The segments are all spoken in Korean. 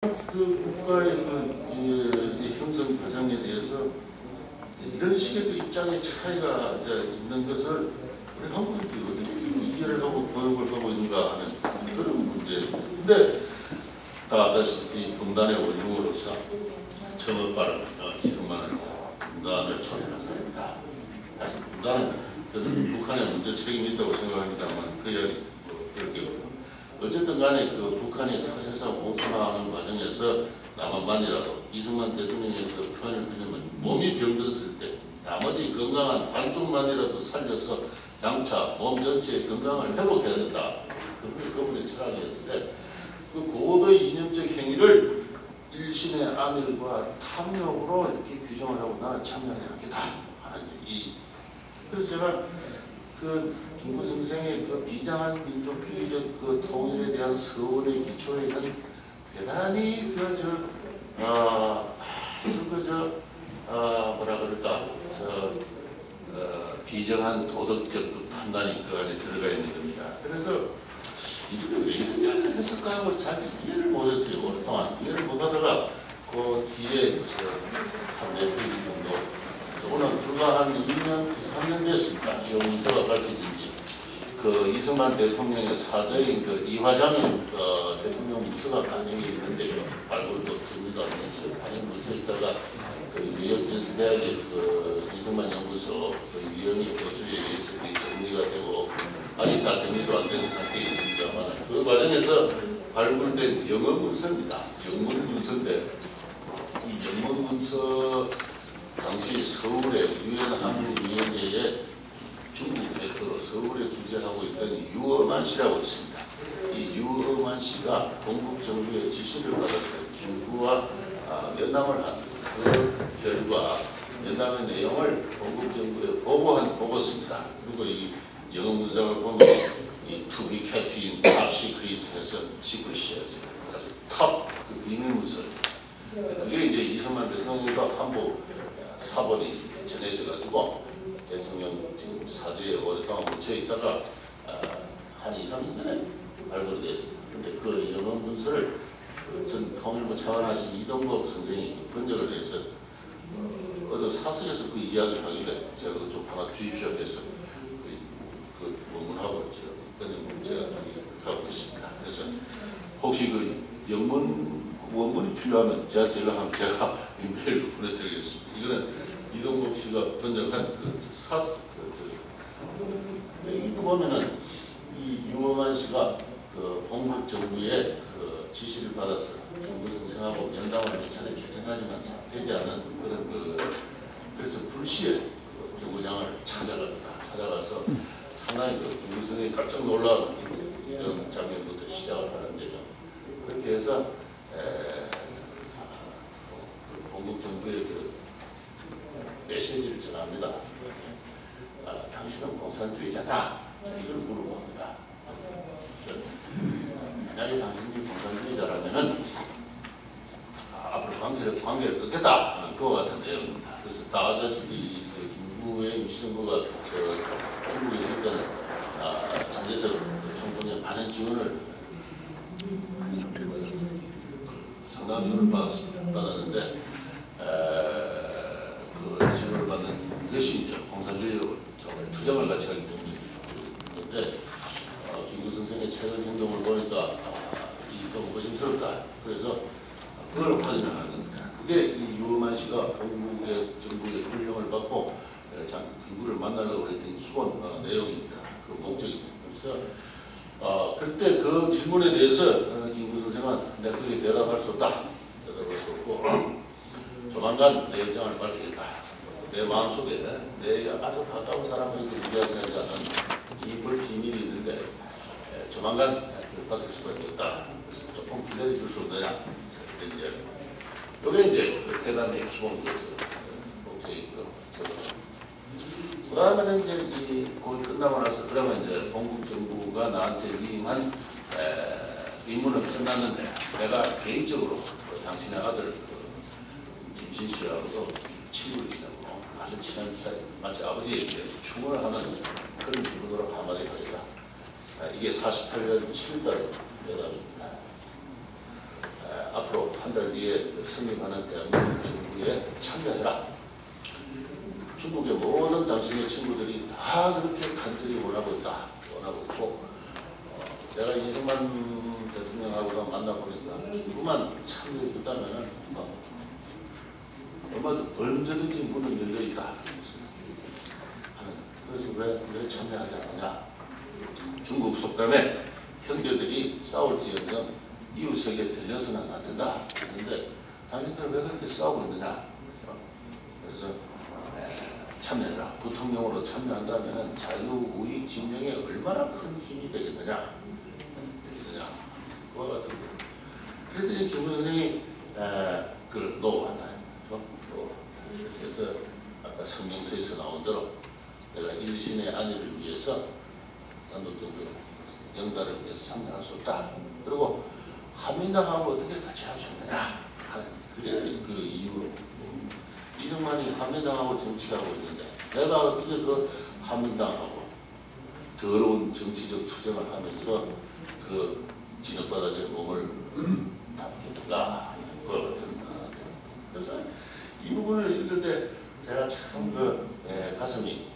그 국가의 이 형성 과정에 대해서 이런 식의 그 입장의 차이가 있는 것을 우리 한국이 어떻게 이해를 하고 교육을 하고 있는가 하는 그런 문제입니다. 근데 다 아다시피 분단의 원흉으로서 청업발을 이승만을 분단을 초래했습니다. 사실 분단은 저는 북한의 문제 책임이 있다고 생각합니다만 그 이야기 그렇게 어쨌든 간에 그 북한이 사실상 공산화하는 과정에서 나만만이라도 이승만 대통령의 그 표현을 들으면 몸이 병들었을 때 나머지 건강한 한쪽만이라도 살려서 장차 몸 전체의 건강을 회복해야 된다. 그게 그분의 철학이었는데 그 고도의 이념적 행위를 일신의 안일과 탐욕으로 이렇게 규정을 하고 나는 참여하지 않겠다 하는 이 그래서 제가 그 김구 선생의 그 비장한 민족주의적 그 통일에 대한 서원의 기초에 있는 대단히 뭐라 그럴까 비정한 도덕적 그 판단이 그 안에 들어가 있는 겁니다. 그래서 이걸 왜 이렇게 했을까 잘 이해를 못했어요. 오랫동안 이해를 못하다가 그 뒤에 한 4페이지 정도 오늘 불과 한 2년, 3년 됐습니다. 이 문서가 밝혀진 지. 그 이승만 대통령의 사저인 그 이화장의 대통령 문서가 반영이 있는데요. 발굴도 정리도 안 된 채 반영 문서 있다가 그 뉴욕연수대학의 그 이승만 연구소 그 위원회 교수에 의해서 정리가 되고 아직 다 정리도 안 된 상태에 있습니다만 그 과정에서 발굴된 영어 문서입니다. 영문 문서인데 이 영문 문서 당시 서울의 유엔 한국위원회의 중국 대표로 서울에 주재하고 있던 유어만 씨라고 있습니다. 이 유어만 씨가 동국 정부의 지시를 받아서 김구와 면담을 한 그 결과 면담의 내용을 동국 정부에 보고한 보고서입니다. 그리고 이 영어 문장을 보면 이 to be kept in top secret 해서 secret이었어요. 탑 그 비밀 문서. 그게 이제 이승만 대통령과 한국 사본이 전해져가지고 대통령 지금 사저에 오랫동안 묻혀 있다가 한 2, 3년 전에 발굴이 됐습니다. 그런데 그 영어 문서를 전 통일부 차관하신 이동국 선생이 번역을 해서 어느 사석에서 그 이야기를 하길래 제가 그거 좀 하나 주십시오 해서 그 원문하고 제가 번역을 제가 하고 있습니다. 그래서 혹시 그 영문 원문이 필요하면 제가 연락하면 제가 이메일로 보내드리겠습니다. 이거는 이동국 씨가 번역한 여기도 보면은 이 유머만 씨가 그 동국 정부의 그 지시를 받아서 김구 선생하고 면담을 몇 차례 주장하지만 잘 되지 않은 그런 그래서 불시에 그 경호장을 찾아갑니다. 찾아가서 상당히 그 김구 선생이 깜짝 놀라는 이런 장면부터 시작을 하는데요. 그렇게 해서 동국 정부의 그 메시지를 전합니다. 당신은 공산주의자다. 이걸 물어봅니다. 만약에 당신이 공산주의자라면은 앞으로 관계를 끊겠다. 그와 같은 내용입니다. 그래서 다 아다시피 김구의 임시정부가 중국에 있을 때는 장제석 총통의 많은 지원을 상당한 지원을 받았는데 그 지원을 받는 것이 이제 공산주의로 투쟁을 같이 하기 때문에 김구 선생의 최근 행동을 보니까 좀 의심스럽다. 그래서 그걸 확인을 하는 겁니다. 그게 이 유어만 씨가 동국의 정부의 훈령을 받고 김구를 만나려고 했던 기본 내용입니다. 그 목적입니다. 그래서 그때 그 질문에 대해서 김구 선생은 내가 거기에 대답할 수 없다. 대답할 수 없고 조만간 내 입장을 밝히겠다. 내 마음속에 내 아주 가까운 사람에게 이야기하지 않은 깊은 비밀이 있는데 조만간 밝힐 수밖에 없다. 그래서 조금 기다려줄 수 없느냐. 이게 이제 그 대단의 기본 목적이고요. 그 다음에는 이제 거의 끝나고 나서 그러면 이제 동국 정부가 나한테 위임한 임무는 끝났는데 내가 개인적으로 당신의 아들 김신 씨하고도 친구를 지내고 아주 친한 사이 마치 아버지에게 충원을 하는 그런 기분으로 한마디 하겠다. 이게 48년 7월 대답입니다. 앞으로 한 달 뒤에 성립하는 대한민국 정부에 참여해라. 중국의 모든 당신의 친구들이 다 그렇게 간절히 원하고 있다. 원하고 있고 내가 이승만 대통령하고도 만나보니까 누구만 참여해 준다면 얼마든지 문은 열려 있다. 그래서 왜 참여하지 않느냐. 중국 속담에 형제들이 싸울지언정 이웃에게 들려서는 안 된다. 그런데 당신들 왜 그렇게 싸우고 있느냐. 그래서 참여해라. 부통령으로 참여한다면 자유우익 진영에 얼마나 큰 힘이 되겠느냐. 그와 같은 거. 그랬더니 김무성이 그걸 노한다. 그래서 아까 성명서에서 나온 대로 내가 일신의 안위를 위해서 단독적으로 영달을 위해서 참여할 수 없다. 그리고 한민당하고 어떻게 같이 할 수 있느냐. 그게 그 이유로 이승만이 한민당하고 정치하고 있는데 내가 어떻게 그 한민당하고 더러운 정치적 투쟁을 하면서 그 진흙바닥에 몸을 담겠는가. 그와 같은. 그래서 이 부분을 읽을 때 제가 참 가슴이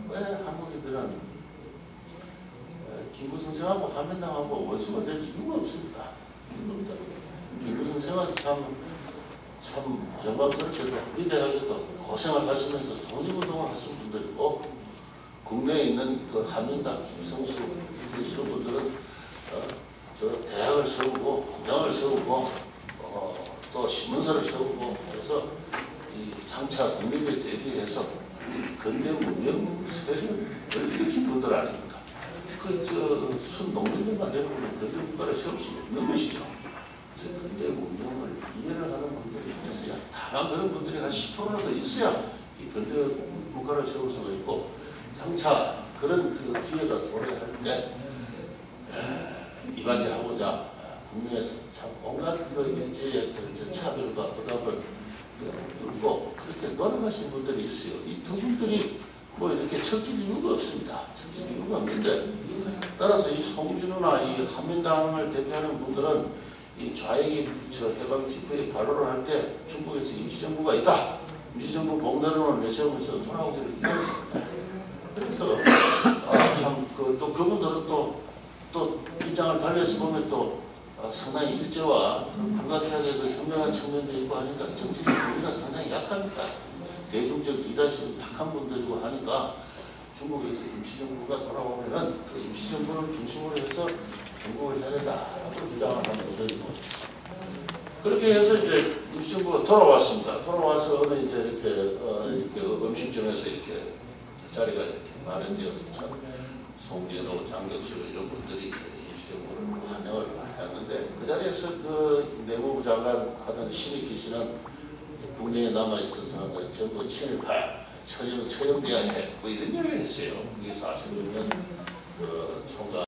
왜 한국인들은 김구 선생하고 한민당하고 원수가 될 이유가 없습니다. 김구 선생은 참 영광스럽게도 위대하게도 고생을 하시면서 독립운동을 하신 분들이고 국내에 있는 그 한민당, 김성수 이런 분들은 저 대학을 세우고 공장을 세우고 또 신문사를 세우고 그래서 이 장차 독립에 대비해서 근대 문명 세력을 일으킨 분들 아닙니까? 순 농민들만 되는 근대 국가를 세울 수 있는 것이죠. 그래서 근대 문명을 이해를 하는 분들이 있어야 다만 그런 분들이 한 10%라도 있어야 이 근대 국가를 세울 수가 있고 장차 그런 그 기회가 도래할 때 이바지하고자 국민에서 참 온갖 그 일제의 그 차별과 부담을 뚫고 그렇게 노력하신 분들이 있어요. 이 두 분들이 뭐 이렇게 척질 이유가 없습니다. 척질 이유가 없는데 따라서 이 송진우나 이 한민당을 대표하는 분들은 이 좌익이 해방 집회에 발로를 할 때 중국에서 임시정부가 있다. 임시정부 봉대론을 내세우면서 돌아오기를 기다렸습니다. 그래서 또 그분들은 또 입장을 달리해서 보면 또 상당히 일제와 불가피하게 그 현명한 측면도 있고 하니까 정치적 분위기가 상당히 약합니다. 대중적 리더십이 약한 분들이고 하니까 중국에서 임시정부가 돌아오면은 그 임시정부를 중심으로 해서 정국을 해야 된다라고 주장을 하는 분들이고 그렇게 해서 이제 임시정부가 돌아왔습니다. 돌아와서는 이제 이렇게 음식점에서 이렇게 자리가 이렇게 마련되어서 참 송진호, 장경수 이런 분들이 임시정부를 환영을 했는데 그 자리에서 그 내무부 장관 하던 신익희 씨는 국내에 남아있었던 사람들 전부 친일파, 처형돼야 해 뭐 이런 얘기를 했어요. 그게 46년 총각